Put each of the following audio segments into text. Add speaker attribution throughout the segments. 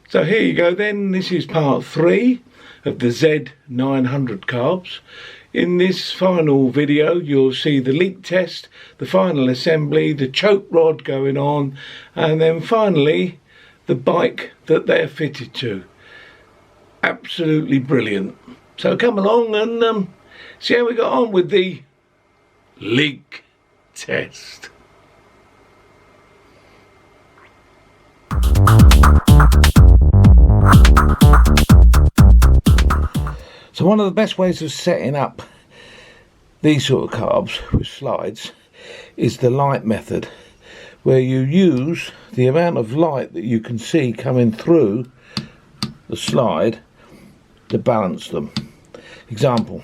Speaker 1: So here you go then, this is part 3 of the Z900 carbs. In this final video you'll see the leak test, the final assembly, the choke rod going on, and then finally the bike that they're fitted to. Absolutely brilliant. So come along and see how we got on with the leak test. So one of the best ways of setting up these sort of carbs with slides is the light method, where you use the amount of light that you can see coming through the slide to balance them. Example,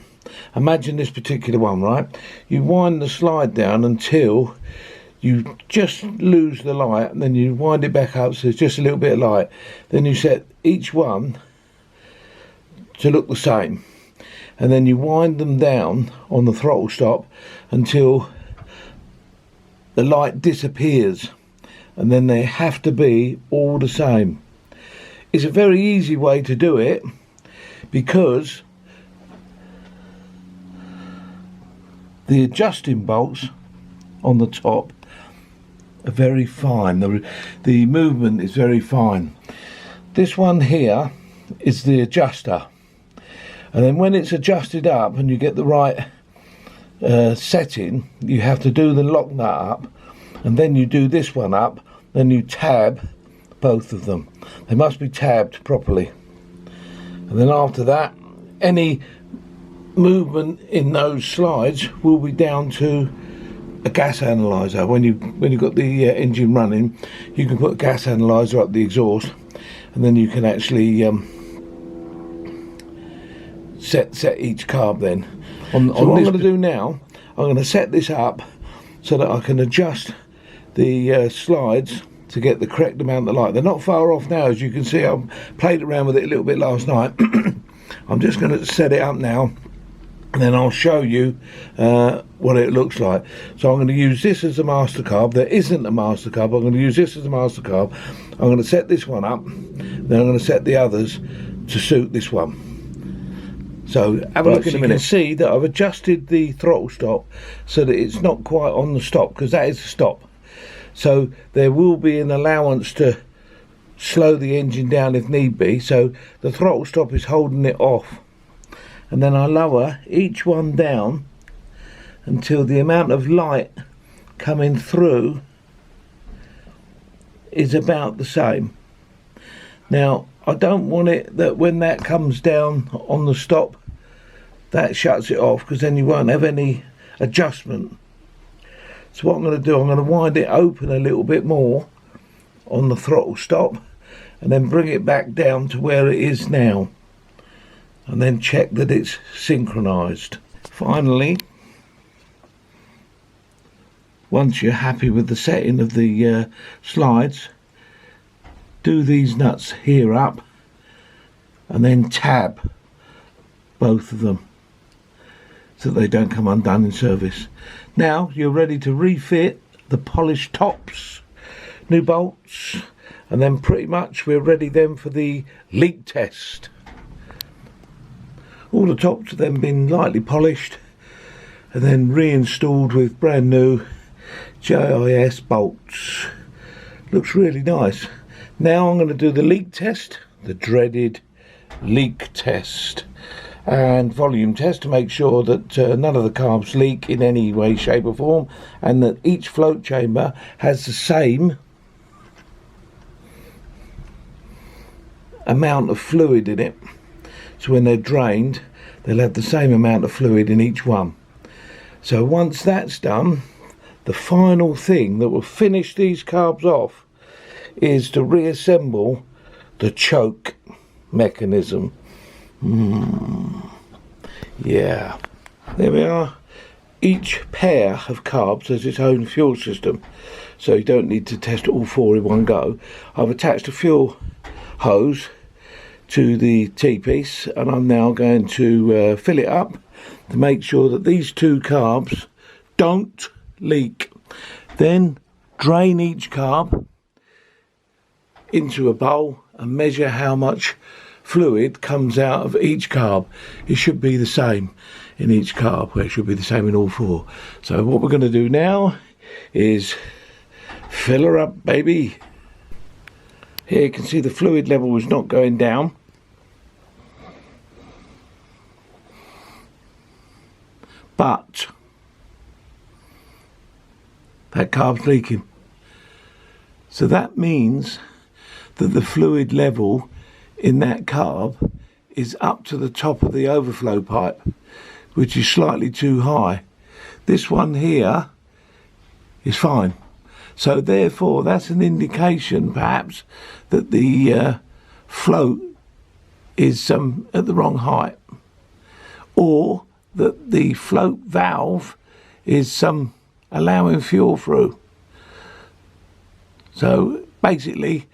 Speaker 1: imagine this particular one, right? You wind the slide down until you just lose the light, and then you wind it back up so there's just a little bit of light. Then you set each one to look the same, and then you wind them down on the throttle stop until the light disappears, and then they have to be all the same. It's a very easy way to do it because the adjusting bolts on the top are very fine. The movement is very fine. This one here is the adjuster, and then when it's adjusted up and you get the right setting, you have to do the lock nut up, and then you do this one up, then you tab both of them. They must be tabbed properly, and then after that any movement in those slides will be down to a gas analyzer. When you've got the engine running, you can put a gas analyzer up the exhaust, and then you can actually set each carb then. So what I'm going to do now, I'm going to set this up so that I can adjust the slides to get the correct amount of light. They're not far off now, as you can see. I played around with it a little bit last night. I'm just going to set it up now, and then I'll show you what it looks like. So I'm going to use this as a master carb. There isn't a master carb. I'm going to use this as a master carb. I'm going to set this one up, then I'm going to set the others to suit this one. So have a look in a minute. You can see that I've adjusted the throttle stop so that it's not quite on the stop, because that is the stop. So there will be an allowance to slow the engine down if need be. So the throttle stop is holding it off, and then I lower each one down until the amount of light coming through is about the same. Now I don't want it that when that comes down on the stop that shuts it off, because then you won't have any adjustment. So what I'm going to do, I'm going to wind it open a little bit more on the throttle stop, and then bring it back down to where it is now, and then check that it's synchronized. Finally, once you're happy with the setting of the slides, do these nuts here up, and then tab both of them so that they don't come undone in service. Now you're ready to refit the polished tops, new bolts, and then pretty much we're ready then for the leak test. All the tops have then been lightly polished and then reinstalled with brand new JIS bolts. Looks really nice. Now I'm going to do the leak test, the dreaded leak test, and volume test to make sure that none of the carbs leak in any way, shape or form, and that each float chamber has the same amount of fluid in it. So when they're drained, they'll have the same amount of fluid in each one. So once that's done, the final thing that will finish these carbs off is to reassemble the choke mechanism. Yeah, there we are. Each pair of carbs has its own fuel system, so you don't need to test all 4 in one go. I've attached a fuel hose to the T-piece, and I'm now going to fill it up to make sure that these 2 carbs don't leak. Then drain each carb into a bowl and measure how much fluid comes out of each carb. It should be the same in each carb, where it should be the same in all four. So what we're going to do now is fill her up, baby. Here you can see the fluid level is not going down. But that carb's leaking. So that means that the fluid level in that carb is up to the top of the overflow pipe, which is slightly too high. This one here is fine. So therefore that's an indication perhaps that the float is at the wrong height, or that the float valve is allowing fuel through. So basically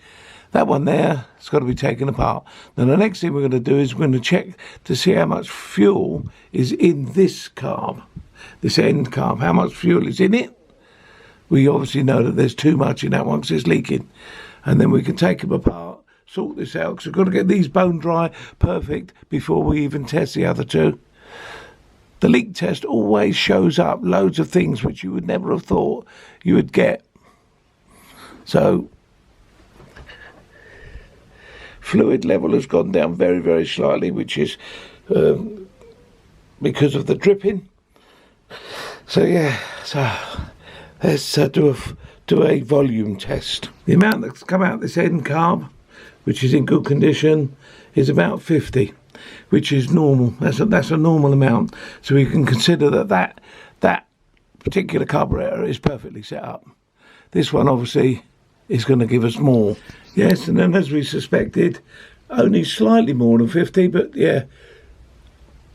Speaker 1: that one there has got to be taken apart. Then the next thing we're going to do is we're going to check to see how much fuel is in this carb, this end carb, how much fuel is in it. We obviously know that there's too much in that one because it's leaking. And then we can take them apart, sort this out, because we've got to get these bone dry perfect before we even test the other two. The leak test always shows up loads of things which you would never have thought you would get. So fluid level has gone down very, very slightly, which is because of the dripping. So yeah, so let's do a volume test. The amount that's come out this end carb, which is in good condition, is about 50, which is normal. That's a normal amount. So we can consider that particular carburetor is perfectly set up. This one obviously is going to give us more. Yes, and then as we suspected, only slightly more than 50, but yeah,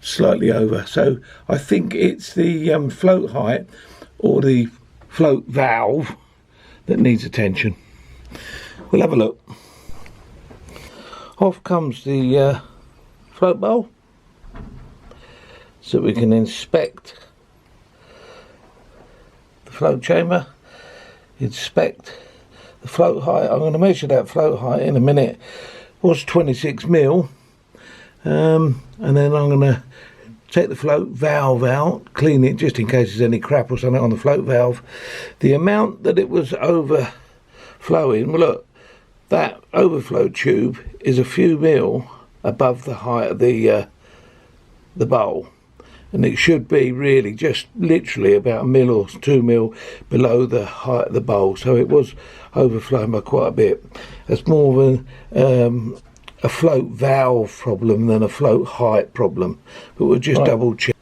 Speaker 1: slightly over. So I think it's the float height or the float valve that needs attention. We'll have a look. Off comes the float bowl, so we can inspect the float chamber, inspect the float height. I'm going to measure that float height in a minute. It was 26 mil, and then I'm going to take the float valve out, clean it just in case there's any crap or something on the float valve. The amount that it was overflowing, well, look, that overflow tube is a few mil above the height of the bowl, and it should be really just literally about a mil or 2 mil below the height of the bowl. So it was overflowing by quite a bit. It's more of a float valve problem than a float height problem, but we'll just double check.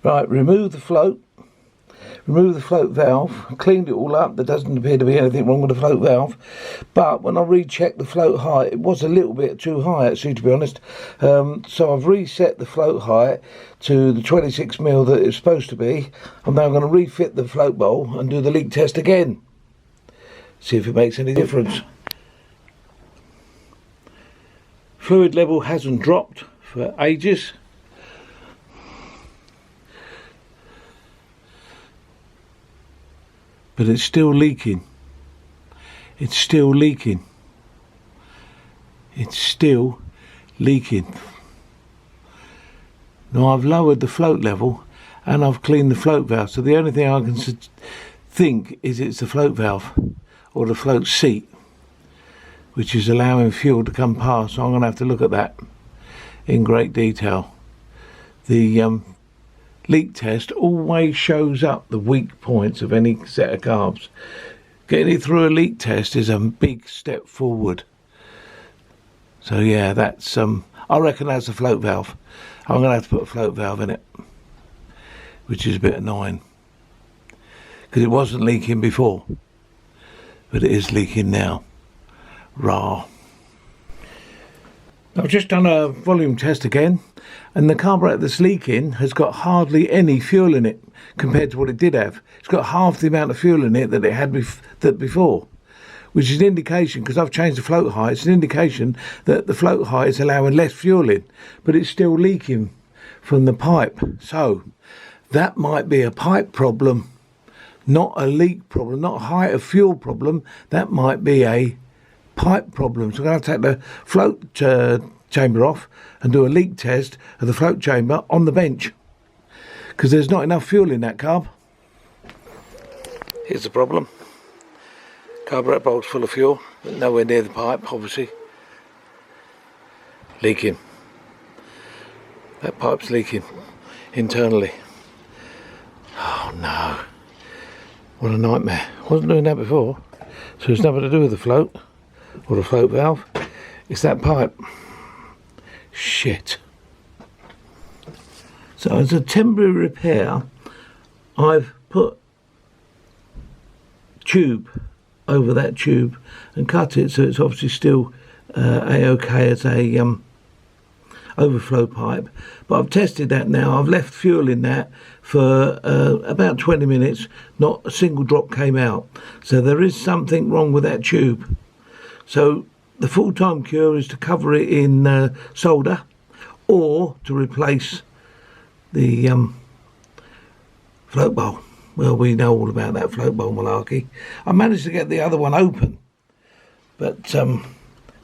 Speaker 1: Right, remove the float valve. I cleaned it all up. There doesn't appear to be anything wrong with the float valve, but when I rechecked the float height, it was a little bit too high actually, to be honest. So I've reset the float height to the 26 mil that it's supposed to be. I'm now going to refit the float bowl and do the leak test again, see if it makes any difference. Fluid level hasn't dropped for ages. But it's still leaking. It's still leaking. It's still leaking. Now I've lowered the float level and I've cleaned the float valve. So the only thing I can think is it's the float valve or the float seat, which is allowing fuel to come past. So I'm going to have to look at that in great detail. The leak test always shows up the weak points of any set of carbs. Getting it through a leak test is a big step forward. So yeah, that's I reckon that's a float valve. I'm going to have to put a float valve in it, which is a bit annoying because it wasn't leaking before, but it is leaking now. Raaaaa. I've just done a volume test again, and the carburetor that's leaking has got hardly any fuel in it compared to what it did have. It's got half the amount of fuel in it that it had before, which is an indication, because I've changed the float height, it's an indication that the float height is allowing less fuel in, but it's still leaking from the pipe. So that might be a pipe problem, not a leak problem, not a height of fuel problem. That might be a pipe problems. I'm going to take the float chamber off and do a leak test of the float chamber on the bench, because there's not enough fuel in that carb. Here's the problem. Carburetor bolt's full of fuel, but nowhere near the pipe, obviously. Leaking. That pipe's leaking internally. Oh no. What a nightmare. Wasn't doing that before. So it's nothing to do with the float or the float valve. It's that pipe. Shit. So as a temporary repair, I've put tube over that tube and cut it so it's obviously still a-okay as a overflow pipe. But I've tested that now. I've left fuel in that for about 20 minutes. Not a single drop came out. So there is something wrong with that tube. So the full-time cure is to cover it in solder, or to replace the float bowl. Well, we know all about that float bowl malarkey. I managed to get the other one open, but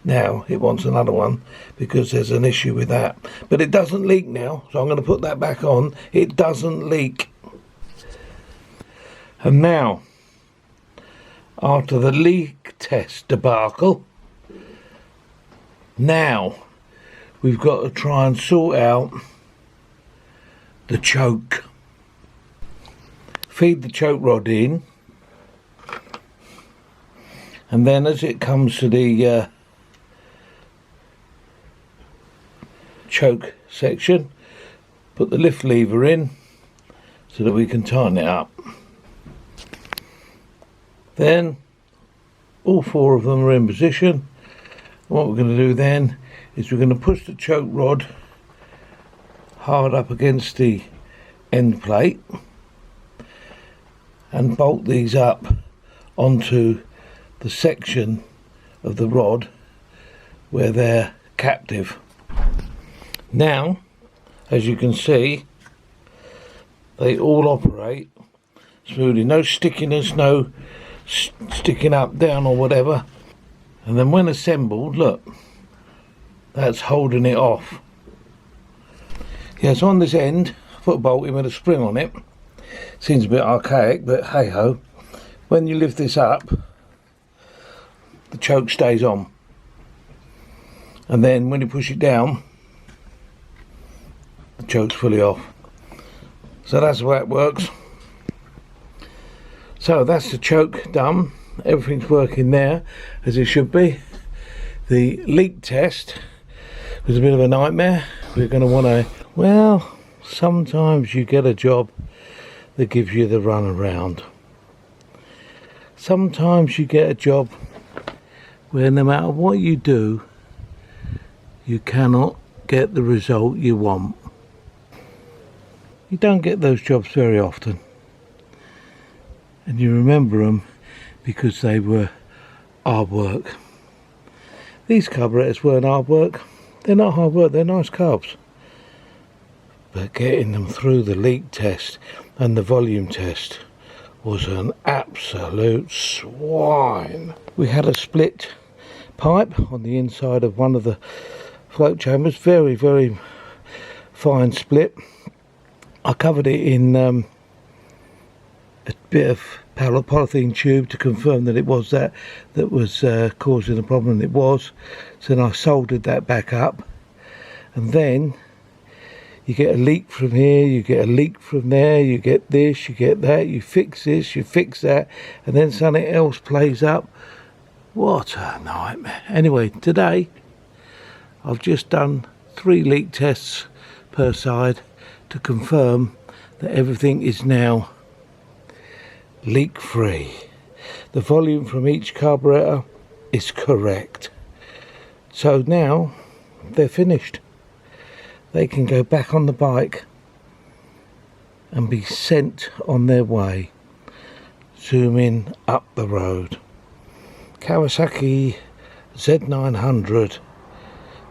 Speaker 1: now it wants another one because there's an issue with that. But it doesn't leak now, so I'm going to put that back on. It doesn't leak. And now, after the leak test debacle, now we've got to try and sort out the choke. Feed the choke rod in, and then as it comes to the choke section, put the lift lever in so that we can tighten it up. Then all four of them are in position. What we're going to do then is we're going to push the choke rod hard up against the end plate and bolt these up onto the section of the rod where they're captive. Now, as you can see, they all operate smoothly. No stickiness, no sticking up, down or whatever. And then when assembled, look, that's holding it off. Yes, on this end, I put a bolt in with a spring on it. Seems a bit archaic, but hey ho. When you lift this up, the choke stays on. And then when you push it down, the choke's fully off. So that's the way it works. So that's the choke done. Everything's working there as it should be. The leak test was a bit of a nightmare. We're going to want to, well, sometimes you get a job that gives you the run around. Sometimes you get a job where no matter what you do, you cannot get the result you want. You don't get those jobs very often, and you remember them because they were hard work. These carburetors weren't hard work. They're not hard work, they're nice carbs. But getting them through the leak test and the volume test was an absolute swine. We had a split pipe on the inside of one of the float chambers, very, very fine split. I covered it in a bit of polythene tube to confirm that it was that was causing the problem, and it was. So then I soldered that back up, and then you get a leak from here, you get a leak from there, you get this, you get that, you fix this, you fix that, and then something else plays up. What a nightmare. Anyway, today I've just done 3 leak tests per side to confirm that everything is now leak free. The volume from each carburetor is correct. So now they're finished. They can go back on the bike and be sent on their way. Zooming up the road. Kawasaki Z900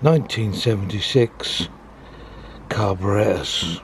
Speaker 1: 1976 carburetors.